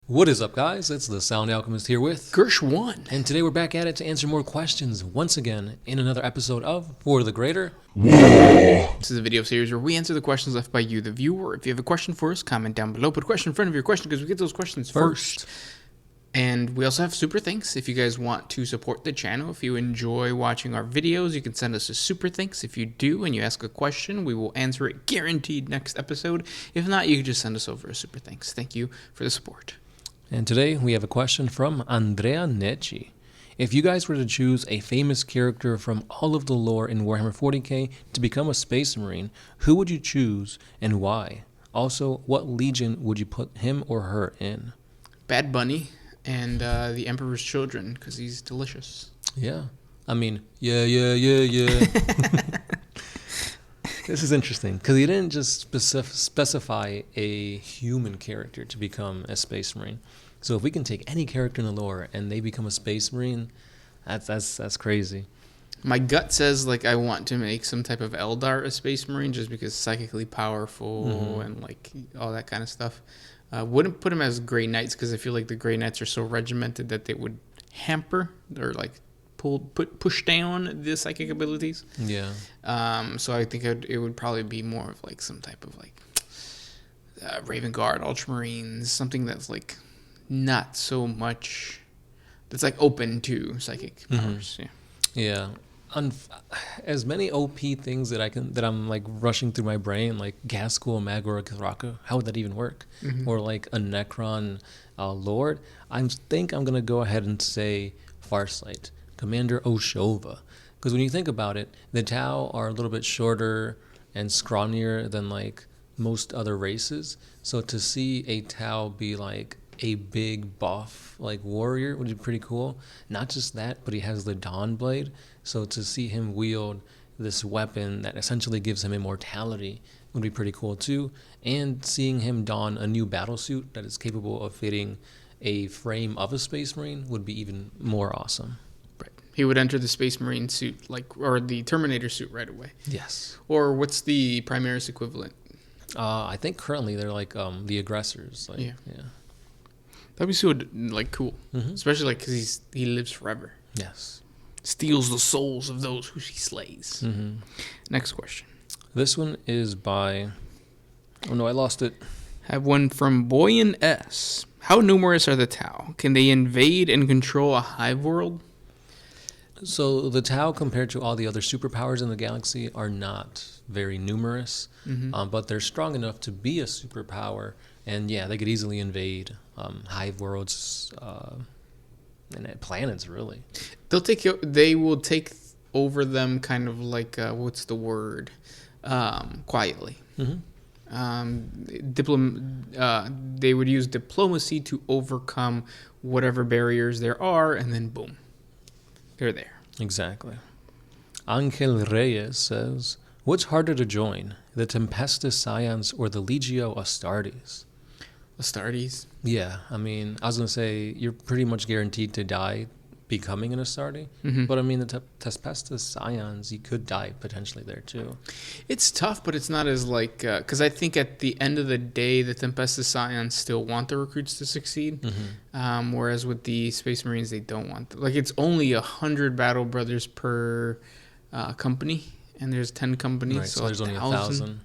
What is up, guys? It's the Sound Alchemist here with Gersh1. and today we're back at it to answer more questions once again in another episode of For the Greater. This is a video series where we answer the questions left by you, the viewer. If you have a question for us, comment down below. Put a question in front of your question because we get those questions first. And we also have super thanks. If you guys want to support the channel, if you enjoy watching our videos, you can send us a super thanks. If you do and you ask a question, we will answer it guaranteed next episode. If not, you can just send us over a super thanks. Thank you for the support. And today we have a question from Andrea Necci. If you guys were to choose a famous character from all of the lore in Warhammer 40K to become a Space Marine, who would you choose and why? Also, what legion would you put him or her in? Bad Bunny and the Emperor's Children, because he's delicious. Yeah. I mean, yeah. This is interesting because he didn't just specify a human character to become a Space Marine. So if we can take any character in the lore and they become a Space Marine, that's crazy. My gut says like I want to make some type of Eldar a Space Marine just because psychically powerful and like all that kind of stuff. Wouldn't put him as Grey Knights because I feel like the Grey Knights are so regimented that they would hamper or like push down the psychic abilities. Yeah. So I think it would probably be more of like some type of like Raven Guard, Ultramarines, something that's like not so much that's like open to psychic powers. Yeah. As many OP things that I'm like rushing through my brain, like Gaskell, Magor, Karaka, how would that even work? Or like a Necron Lord. I think I'm gonna go ahead and say Farsight, Commander Oshova, because when you think about it, the Tau are a little bit shorter and scrawnier than like most other races. So to see a Tau be like a big buff like warrior would be pretty cool. Not just that, but he has the Dawn Blade. So to see him wield this weapon that essentially gives him immortality would be pretty cool too. And seeing him don a new battle suit that is capable of fitting a frame of a Space Marine would be even more awesome. Right. He would enter the Space Marine suit or the Terminator suit right away. Yes. Or what's the Primaris equivalent? I think currently they're like the aggressors. Like, yeah. That'd be so like cool, especially like because he lives forever. Yes. Steals the souls of those who he slays. Next question. This one is by. Oh no, I lost it. Have one from Boyan S. How numerous are the Tau? Can they invade and control a hive world? So the Tau, compared to all the other superpowers in the galaxy, are not very numerous, but they're strong enough to be a superpower. And yeah, they could easily invade hive worlds and planets. Really, They will take over them, kind of like what's the word? Quietly. They would use diplomacy to overcome whatever barriers there are, and then boom, they're there. Exactly. Angel Reyes says, "What's harder to join, the Tempestus Scions or the Legio Astartes?" Astartes? Yeah, I mean, I was going to say, you're pretty much guaranteed to die becoming an Astarte, but I mean, the Tempestus Scions, you could die potentially there too. It's tough, but it's not as like, because I think at the end of the day, the Tempestus Scions still want the recruits to succeed, whereas with the Space Marines, they don't want them. Like, it's only 100 Battle Brothers per company, and there's 10 companies, Right, so there's only 1,000.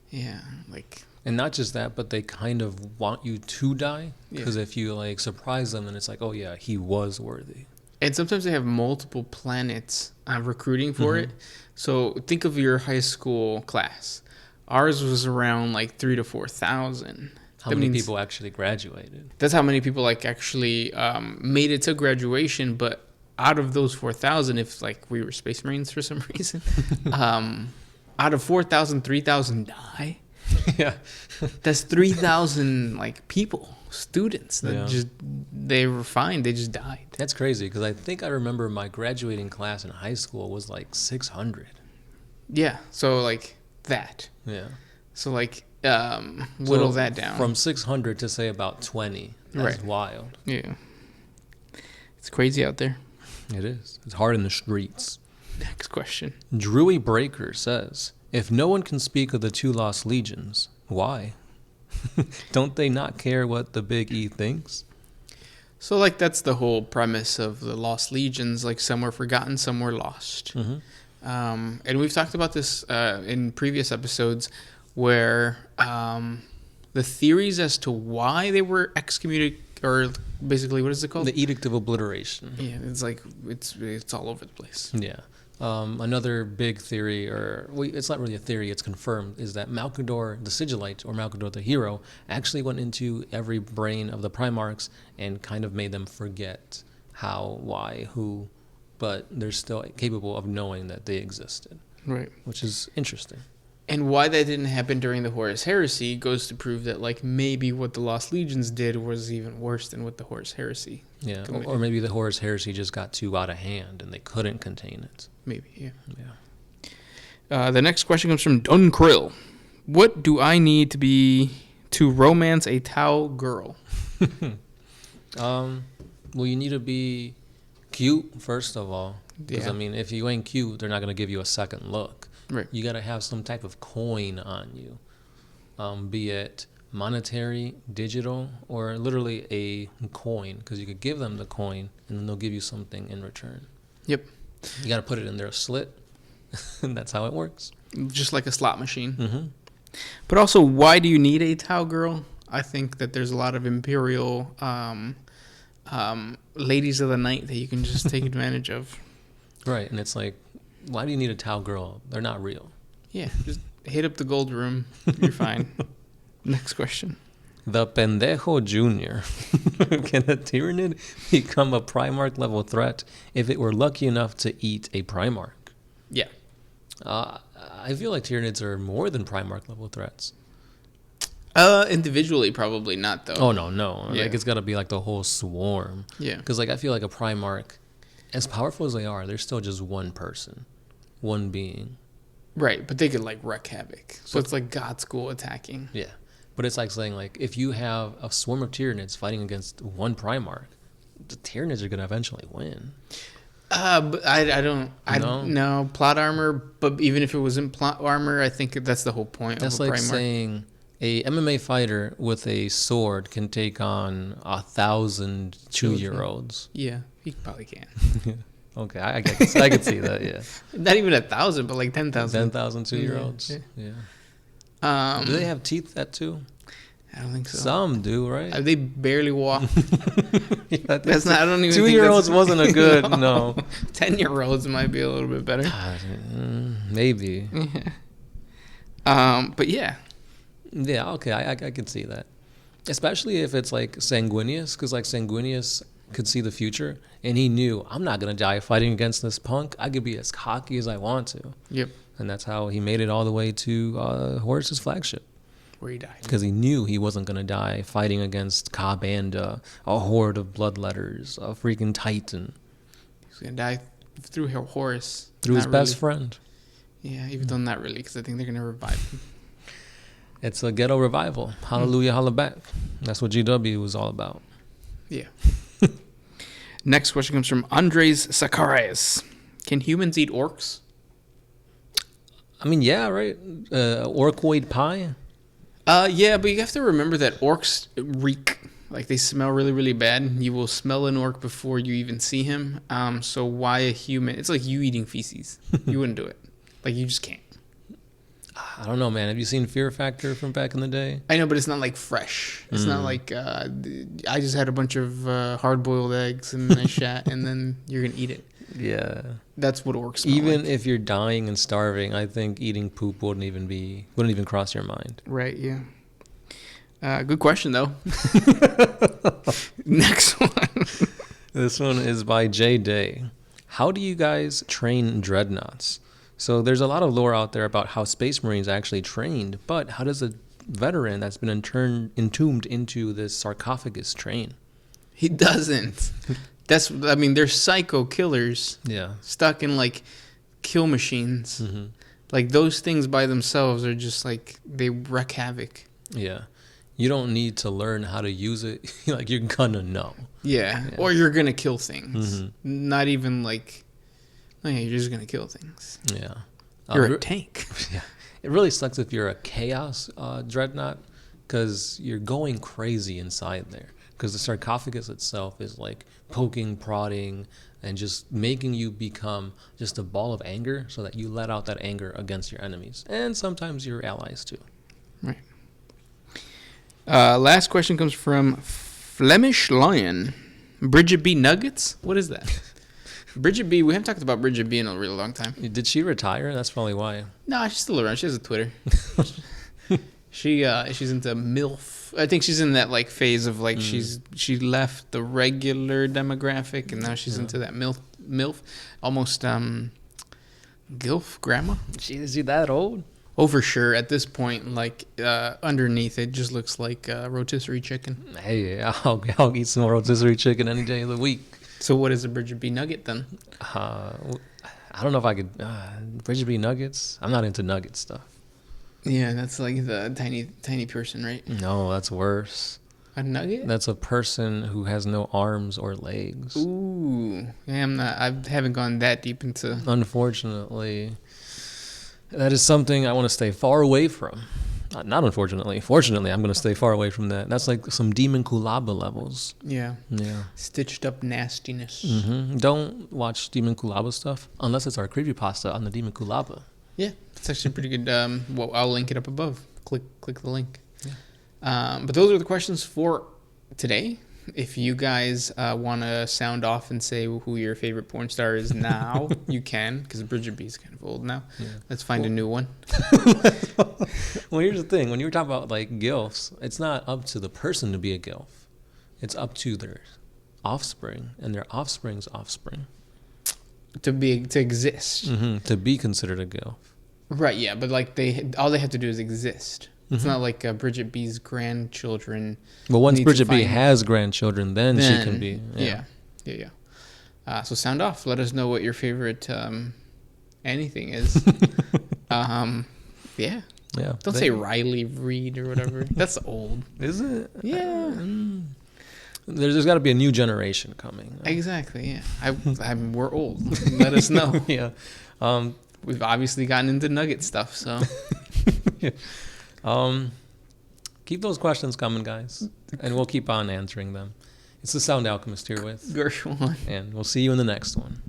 Yeah, like... And not just that, but they kind of want you to die, because if you like surprise them, then it's like, oh yeah, he was worthy. And sometimes they have multiple planets recruiting for it. So think of your high school class. Ours was around like 3,000 to 4,000. How many people actually graduated? That's how many people like actually made it to graduation. But out of those 4,000, if like we were Space Marines for some reason, out of 4,000, 3,000 die. Yeah, that's 3,000 like people, students that they were fine. They just died. That's crazy because I think I remember my graduating class in high school was like 600. Yeah, so like that. Yeah. So like whittle that down from 600 to say about 20. That's wild. Yeah, it's crazy out there. It is. It's hard in the streets. Next question. Drewy Breaker says, if no one can speak of the two lost legions, why? Don't they not care what the Big E thinks? So, like, that's the whole premise of the Lost Legions. Like, some were forgotten, some were lost. And we've talked about this in previous episodes where the theories as to why they were excommunicated, or basically, what is it called? The Edict of Obliteration. Yeah, it's like, it's all over the place. Yeah. Another big theory, it's not really a theory, it's confirmed, is that Malcador the Sigillite, or Malcador the Hero, actually went into every brain of the Primarchs and kind of made them forget how, why, who, but they're still capable of knowing that they existed. Right. Which is interesting. And why that didn't happen during the Horus Heresy goes to prove that, like, maybe what the Lost Legions did was even worse than what the Horus Heresy committed. Or maybe the Horus Heresy just got too out of hand and they couldn't contain it. Maybe, yeah. The next question comes from Dun Krill. What do I need to romance a Tau girl? Well, you need to be cute, first of all. Because, I mean, if you ain't cute, they're not going to give you a second look. Right. You got to have some type of coin on you, be it monetary, digital, or literally a coin, because you could give them the coin and then they'll give you something in return. Yep. You got to put it in their slit, and that's how it works. Just like a slot machine. Mm-hmm. But also, why do you need a Tau girl? I think that there's a lot of Imperial ladies of the night that you can just take advantage of. Right, and it's like, why do you need a Tau girl? They're not real. Yeah, just hit up the gold room. You're fine. Next question. The Pendejo Jr. Can a Tyranid become a Primarch level threat if it were lucky enough to eat a Primarch? Yeah. I feel like Tyranids are more than Primarch level threats. Individually, probably not, though. Oh, no. Yeah. Like, it's got to be like the whole swarm. Yeah. Because, like, I feel like a Primarch, as powerful as they are, they're still just one person, one being. Right, but they could, like, wreak havoc. So it's like God School attacking. Yeah. But it's like saying, like, if you have a swarm of Tyranids fighting against one Primarch, the Tyranids are going to eventually win. But I don't. No, plot armor. But even if it wasn't plot armor, I think that's the whole point. That's of a like Primarch. saying a MMA fighter with a sword can take on 1,000 2-year-olds. Yeah, he probably can. Okay, I can see that. Yeah, Not even 1,000, but like 10,000. 10,000 2-year-olds. Yeah. Do they have teeth that too? I don't think so. Some do, right? They barely walk. That's not. I don't even. 2-year-olds wasn't a good no. 10-year-olds might be a little bit better. Maybe. But yeah. Yeah. Okay, I can see that, especially if it's like Sanguinius, because like Sanguinius could see the future, and he knew, I'm not gonna die fighting against this punk. I could be as cocky as I want to. Yep. And that's how he made it all the way to Horus's flagship. Where he died. Because he knew he wasn't going to die fighting against Kabanda, a horde of bloodletters, a freaking titan. He's going to die through Horus. Through his best friend. Yeah, even though not really, because I think they're going to revive him. It's a ghetto revival. Hallelujah, holla back. That's what GW was all about. Yeah. Next question comes from Andres Sakaris. Can humans eat orcs? I mean, yeah, right? Orcoid pie? Yeah, but you have to remember that orcs reek. Like, they smell really, really bad. You will smell an orc before you even see him. So why a human? It's like you eating feces. You wouldn't do it. Like, you just can't. I don't know, man. Have you seen Fear Factor from back in the day? I know, but it's not like fresh. It's not like I just had a bunch of hard-boiled eggs and I shat, and then you're going to eat it. Yeah. That's what orcs smell Even like. if you're dying and starving, I think eating poop wouldn't even cross your mind. Right, yeah. Good question, though. Next one. This one is by J Day. How do you guys train dreadnoughts? So there's a lot of lore out there about how Space Marines actually trained, but how does a veteran that's been entombed into this sarcophagus train? He doesn't. They're psycho killers. Yeah. Stuck in, like, kill machines. Mm-hmm. Like, those things by themselves are just, like, they wreak havoc. Yeah. You don't need to learn how to use it. Like, you're gonna know. Yeah. Or you're gonna kill things. Mm-hmm. Not even, like, oh, yeah, you're just gonna kill things. Yeah. You're a tank. Yeah. It really sucks if you're a chaos dreadnought, because you're going crazy inside there. Because the sarcophagus itself is like poking, prodding, and just making you become just a ball of anger, so that you let out that anger against your enemies and sometimes your allies too. Right. Last question comes from Flemish Lion. Bridget B. Nuggets? What is that? Bridget B. We haven't talked about Bridget B. in a really long time. Did she retire? That's probably why. No, she's still around. She has a Twitter. She's into MILF. I think she's in that like phase of like she left the regular demographic and now she's into that MILF, almost GILF grandma. Is she that old? Oh, for sure. At this point, like underneath it just looks like rotisserie chicken. Hey, I'll eat some rotisserie chicken any day of the week. So what is a Bridget B. Nugget then? I don't know if I could. Bridget B. Nuggets? I'm not into nugget stuff. Yeah, that's like the tiny person, right? No, that's worse. A nugget? That's a person who has no arms or legs. Ooh. Yeah, I haven't gone that deep into... Unfortunately, that is something I want to stay far away from. Not unfortunately. Fortunately, I'm going to stay far away from that. That's like some Demon Kulaba levels. Yeah. Yeah. Stitched up nastiness. Mm-hmm. Don't watch Demon Kulaba stuff unless it's our creepypasta on the Demon Kulaba. Yeah, it's actually pretty good. Well, I'll link it up above. Click the link. Yeah. But those are the questions for today. If you guys want to sound off and say who your favorite porn star is now, you can, because Bridget B is kind of old now. Yeah. Let's find a new one. Well, here's the thing. When you were talking about like GILFs, it's not up to the person to be a GILF. It's up to their offspring and their offspring's offspring. To exist. Mm-hmm. To be considered a GILF. Right, yeah, but like all they have to do is exist. It's not like Bridget B's grandchildren. Well, once Bridget B has grandchildren, then she can be. Yeah. So sound off. Let us know what your favorite anything is. Yeah. Yeah. Don't say Riley Reid or whatever. That's old. Is it? Yeah. There's got to be a new generation coming. Exactly. Yeah. We're old. Let us know. Yeah. We've obviously gotten into nugget stuff, so. Keep those questions coming, guys, and we'll keep on answering them. It's the Sound Alchemist here with Gershwin, and we'll see you in the next one.